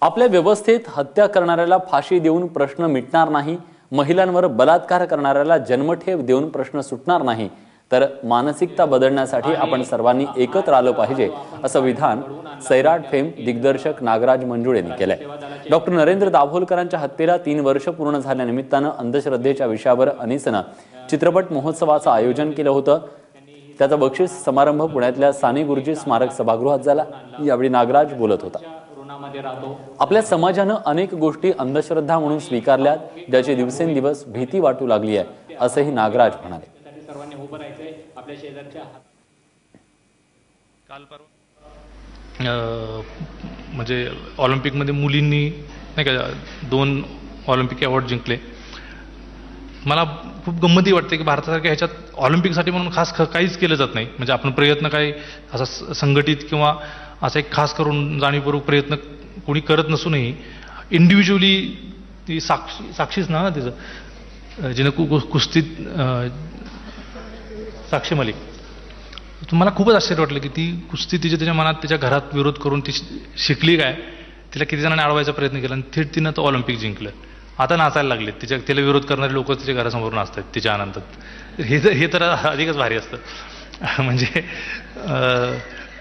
आपल्या व्यवस्थेत हत्या करणाऱ्याला फाशी देऊन प्रश्न मिटणार नाही, महिलांवर बलात्कार करणाऱ्याला जन्मठेप देऊन प्रश्न सुटणार नाही, तर मानसिकता बदलण्यासाठी आपण सर्वांनी एकत्र आलं पाहिजे, असं विधान सैराट फेम दिग्दर्शक नागराज मंजुळे यांनी केलंय. डॉक्टर नरेंद्र दाभोलकरांच्या हत्येला 3 वर्ष पूर्ण झाल्यानिमित्तानं अंधश्रद्धेच्या विषयावर अनिसनं चित्रपट महोत्सवाचं आयोजन केलं होतं. त्याचा बक्षीस समारंभ पुण्यातल्या साने गुरुजी स्मारक सभागृहात झाला. यावेळी नागराज बोलत होता. आपल्या समाजानं अनेक गोष्टी अंधश्रद्धा म्हणून स्वीकारल्यात, ज्याची दिवसेंदिवस भीती वाटू लागली आहे, असंही नागराज म्हणाले. म्हणजे ऑलिम्पिकमध्ये मुलींनी नाही का 2 ऑलिम्पिक अवॉर्ड जिंकले. मला खूप गंमती वाटते की भारतासारख्या ह्याच्यात ऑलिम्पिकसाठी म्हणून खास काहीच केलं जात नाही. म्हणजे आपण प्रयत्न काही असा संघटित किंवा असा एक खास करून जाणीवपूर्वक प्रयत्न कोणी करत नसूनही इंडिव्हिज्युअली ती साक्षीच ना तिचं जिनं कुस्तीत साक्षी मलिक, मला खूपच आश्चर्य वाटलं की ती कुस्ती तिच्या मनात तिच्या घरात विरोध करून ती शिकली काय, तिला किती जणांनी अडवायचा प्रयत्न केला आणि थेट तिनं तो ऑलिम्पिक जिंकलं. आता नाचायला लागले, तिला विरोध करणारे लोक तिच्या घरासमोर नाचतात तिच्या आनंदात. हे तर अधिकच भारी असतं. म्हणजे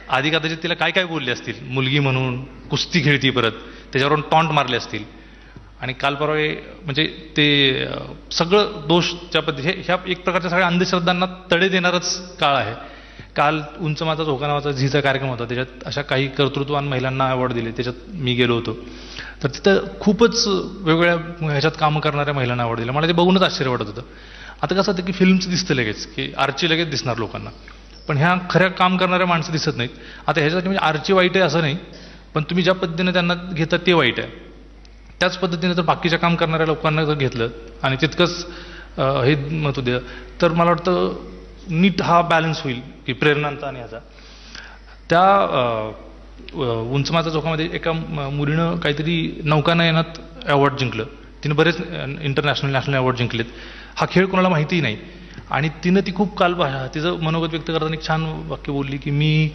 आधी कदाचित तिला काय काय बोलले असतील, मुलगी म्हणून कुस्ती खेळती, परत त्याच्यावरून टॉन्ट मारले असतील. आणि काल परवा म्हणजे ते सगळं दोष त्या पद्धती ह्या एक प्रकारच्या सगळ्या अंधश्रद्धांना तडे देणारच काळ आहे. काल उंच माझा झोका नावाचा झीचा कार्यक्रम होता, त्याच्यात अशा काही कर्तृत्ववान महिलांना अवॉर्ड दिले, त्याच्यात मी गेलो होतो. तर तिथं खूपच वेगवेगळ्या ह्याच्यात कामं करणाऱ्या महिलांना अवॉर्ड दिला. मला ते बघूनच आश्चर्य वाटत होतं. आता कसं होतं की फिल्मचं दिसतं लगेच, की आर्ची लगेच दिसणार लोकांना, पण ह्या खऱ्या काम करणाऱ्या माणसं दिसत नाहीत. आता ह्याच्यासाठी म्हणजे आर्ची वाईट आहे असं नाही, पण तुम्ही ज्या पद्धतीने त्यांना घेता ते वाईट आहे. त्याच पद्धतीने जर बाकीच्या काम करणाऱ्या लोकांना जर घेतलं आणि तितकंच हे महत्त्व दिलं तर मला वाटतं नीट हा बॅलन्स होईल की प्रेरणांचा आणि ह्याचा. त्या उंच माझा झोकामध्ये एका मुलीनं काहीतरी नौकानयनात अवॉर्ड जिंकलं. तिनं बरेच इंटरनॅशनल नॅशनल अवॉर्ड जिंकलेत. हा खेळ कोणाला माहितीही नाही. आणि तिनं ती खूप काल तिचं मनोगत व्यक्त करताना एक छान वाक्य बोलली की मी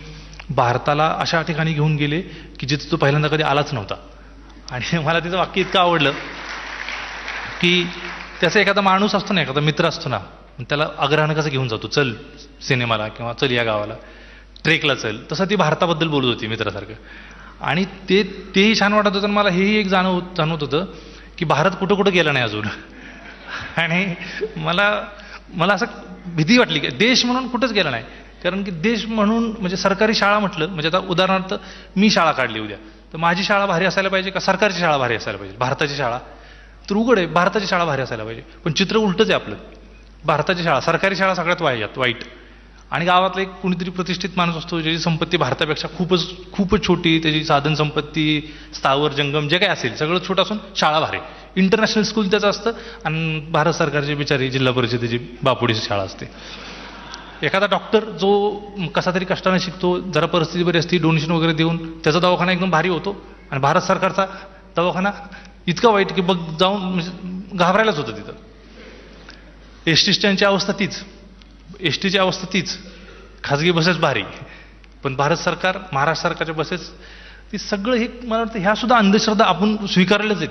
भारताला अशा ठिकाणी घेऊन गेले की जिथे तो पहिल्यांदा कधी आलाच नव्हता. आणि मला तिचं वाक्य इतकं आवडलं की त्याचा एखादा माणूस असतो ना, एखादा मित्र असतो ना, त्याला आग्रहानं कसं घेऊन जातो, चल सिनेमाला किंवा चल या गावाला ट्रेकला चल, तसं ती भारताबद्दल बोलत होती मित्रासारखं. आणि तेही छान वाटत होतं. मला हेही एक जाणवत होतं की भारत कुठं कुठं गेला नाही अजून. आणि मला असं भीती वाटली की देश म्हणून कुठंच गेला नाही. कारण की देश म्हणून म्हणजे सरकारी शाळा म्हटलं म्हणजे आता उदाहरणार्थ मी शाळा काढली उद्या, तर माझी शाळा भारी असायला पाहिजे का सरकारची शाळा भारी असायला पाहिजे? भारताची शाळा तर उघड आहे, भारताची शाळा भारी असायला पाहिजे. पण चित्र उलटंच आहे आपलं. भारताची शाळा, सरकारी शाळा सगळ्यात वाईट. आणि गावातला एक कुणीतरी प्रतिष्ठित माणूस असतो ज्याची संपत्ती भारतापेक्षा खूपच छोटी, त्याची साधन संपत्ती स्थावर जंगम जे काय असेल सगळं छोटं असून शाळा भारी, इंटरनॅशनल स्कूल त्याचं असतं. आणि भारत सरकारची बिचारी जिल्हा परिषदेची बापुडीची शाळा असते. एखादा डॉक्टर जो कसा तरी कष्टाने शिकतो, जरा परिस्थिती बरी असते, डोनेशन वगैरे देऊन त्याचा दवाखाना एकदम भारी होतो. आणि भारत सरकारचा दवाखाना इतका वाईट की बघ जाऊन म्हणजे घाबरायलाच होतं तिथं. एसटी स्टँडची अवस्था तीच, एसटीची अवस्था तीच, खाजगी बसेस भारी, पण भारत सरकार महाराष्ट्र सरकारच्या बसेस ती सगळं हे मला वाटतं ह्या सुद्धा अंधश्रद्धा आपण स्वीकारलेच आहेत,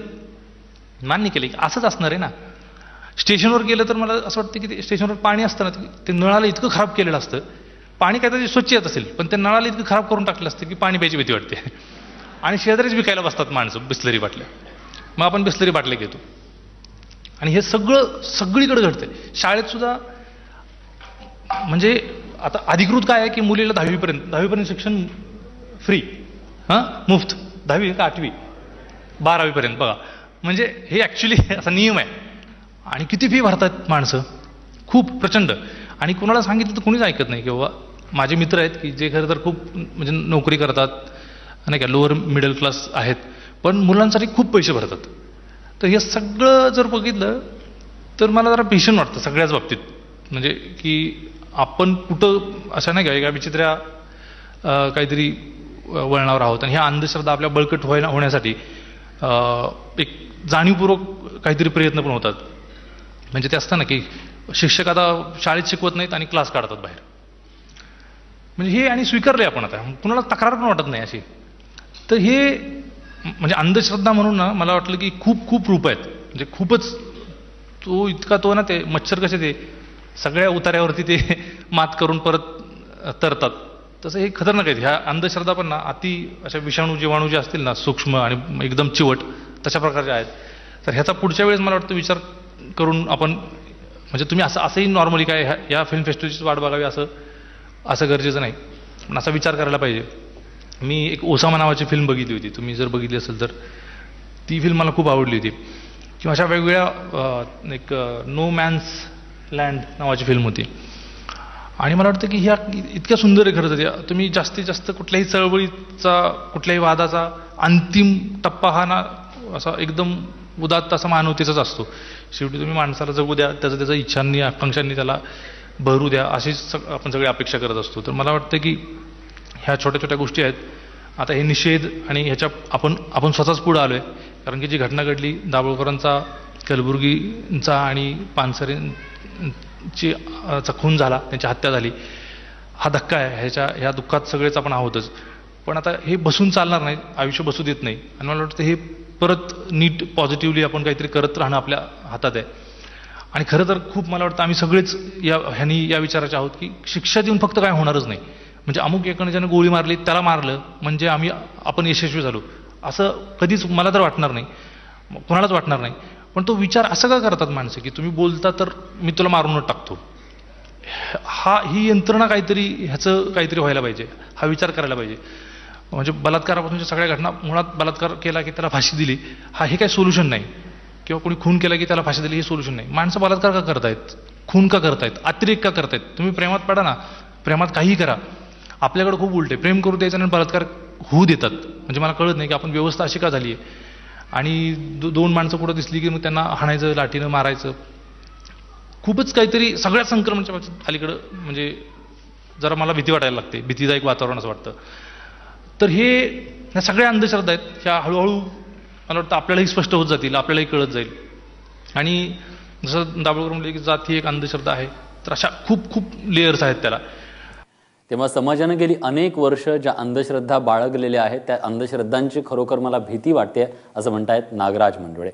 मान्य केले की असंच असणार आहे ना. स्टेशनवर गेलं तर मला असं वाटतं की ते स्टेशनवर पाणी असतं ना, ते नळाला इतकं खराब केलेलं असतं. पाणी काहीतरी स्वच्छ येत असेल पण त्या नळाला इतकं खराब करून टाकलं असतं की पाणी प्यायची भीती वाटते. आणि शेजारीच विकायला बसतात माणसं बिस्लरी बाटल्या, मग आपण बिस्लरी बाटल्या घेतो. आणि हे सगळीकडे घडतंय. शाळेत सुद्धा म्हणजे आता अधिकृत काय आहे की मुलीला 10वीपर्यंत शिक्षण फ्री, मुफ्त, 10वी का 8वी 12वीपर्यंत बघा. म्हणजे हे ॲक्च्युली असा नियम आहे. आणि किती फी भरतात माणसं, खूप प्रचंड. आणि कोणाला सांगितलं तर कोणीच ऐकत नाही. किंवा माझे मित्र आहेत की जे खरं तर खूप म्हणजे नोकरी करतात नाही का, लोअर मिडल क्लास आहेत, पण मुलांसाठी खूप पैसे भरतात. तर हे सगळं जर बघितलं तर मला जरा भीषण वाटतं सगळ्याच बाबतीत. म्हणजे की आपण कुठं अशा नाही का एका विचित्र काहीतरी वळणावर आहोत. आणि ह्या अंधश्रद्धा आपल्या बळकट होण्यासाठी एक जाणीवपूर्वक काहीतरी प्रयत्न पण होतात. म्हणजे ते असतं ना की शिक्षक आता शाळेत शिकवत नाहीत आणि क्लास काढतात बाहेर. म्हणजे हे आणि स्वीकारले आपण आता, कुणाला तक्रार पण वाटत नाही अशी. तर हे म्हणजे अंधश्रद्धा म्हणून ना मला वाटलं की खूप खूप रूप आहेत, म्हणजे खूपच तो इतका तो ना ते मच्छर कसे ते सगळ्या उतार्यावरती ते मात करून परत तरतात, तसं हे खतरनाक आहेत. ह्या अंधश्रद्धा पण ना अति अशा विषाणू जीवाणू जे असतील ना सूक्ष्म आणि एकदम चिवट तशा प्रकारचे आहेत. तर ह्याचा पुढच्या वेळेस मला वाटतं विचार करून आपण म्हणजे तुम्ही असंही नॉर्मली काय या फिल्म फेस्टिवलची वाट बघावी असं गरजेचं नाही, पण असा विचार करायला पाहिजे. मी एक ओसामा नावाची फिल्म बघितली होती, तुम्ही जर बघितली असेल तर ती फिल्म मला खूप आवडली होती. किंवा अशा वेगवेगळ्या एक नो मॅन्स लँड नावाची फिल्म होती आणि मला वाटतं की ह्या इतक्या सुंदर आहे खरंच. तुम्ही जास्तीत जास्त कुठल्याही चळवळीचा कुठल्याही वादाचा अंतिम टप्पा हा ना असा एकदम उदात्त असा मानवतेचाच असतो. शेवटी तुम्ही माणसाला जगू द्या, त्याच्या इच्छांनी आकांक्षांनी त्याला भरू द्या, अशीच आपण सगळी अपेक्षा करत असतो. तर मला वाटतं की ह्या छोट्या छोट्या गोष्टी आहेत. आता हे निषेध आणि ह्याच्या आपण स्वतःच पुढे आलोय, कारण की जी घटना घडली दाभोळकरांचा, कलबुर्गींचा आणि पानसरेंचा खून झाला, त्यांची हत्या झाली, हा धक्का आहे. ह्या दुःखात सगळेच आपण आहोतच. पण आता हे बसून चालणार नाही, आयुष्य बसू देत नाही. आणि मला वाटतं हे परत नीट पॉझिटिव्हली आपण काहीतरी करत राहणं आपल्या हातात आहे. आणि खरं तर खूप मला वाटतं आम्ही सगळेच या विचाराचे आहोत की शिक्षा देऊन फक्त काय होणारच नाही. म्हणजे अमुक एकाने ज्यानं गोळी मारली त्याला मारलं म्हणजे आपण यशस्वी झालो असं कधीच मला तर वाटणार नाही, कोणालाच वाटणार नाही. पण तो विचार असं का करतात माणसं की तुम्ही बोलता तर मी तुला मारूनच टाकतो. ही यंत्रणा ह्याचं काहीतरी व्हायला पाहिजे, हा विचार करायला पाहिजे. म्हणजे बलात्कारापासूनच्या सगळ्या घटना, मुळात बलात्कार केला की त्याला फाशी दिली हे काही सोल्युशन नाही, किंवा कोणी खून केला की त्याला फाशी दिली हे सोल्युशन नाही. माणसं बलात्कार का करतायत, खून का करतायत, अतिरेक का करतायत? तुम्ही प्रेमात पडा ना, प्रेमात काहीही करा. आपल्याकडे खूप उलटे प्रेम करू द्यायचं आणि बलात्कार होऊ देतात. म्हणजे मला कळत नाही की आपण व्यवस्था अशी का झाली आहे. आणि दोन माणसं कुठं दिसली की मग त्यांना हाणायचं, लाठीनं मारायचं. खूपच काहीतरी सगळ्या संक्रमणच्या अलीकडं म्हणजे जरा मला भीती वाटायला लागते, भीतीदायक वातावरण असं वाटतं. तर ह्या सगळ्या अंधश्रद्धा आहेत, ह्या हळूहळू मला वाटतं आपल्यालाही स्पष्ट होत जातील, आपल्यालाही कळत जाईल. आणि जसं दाभोळकर म्हणले की जात ही एक अंधश्रद्धा आहे, तर अशा खूप खूप लेयर्स आहेत त्याला. तेव्हा समाजानं गेली अनेक वर्ष ज्या अंधश्रद्धा बाळगलेल्या आहेत त्या अंधश्रद्धांची खरोखर मला भीती वाटते असं म्हणतायत नागराज मंडळे.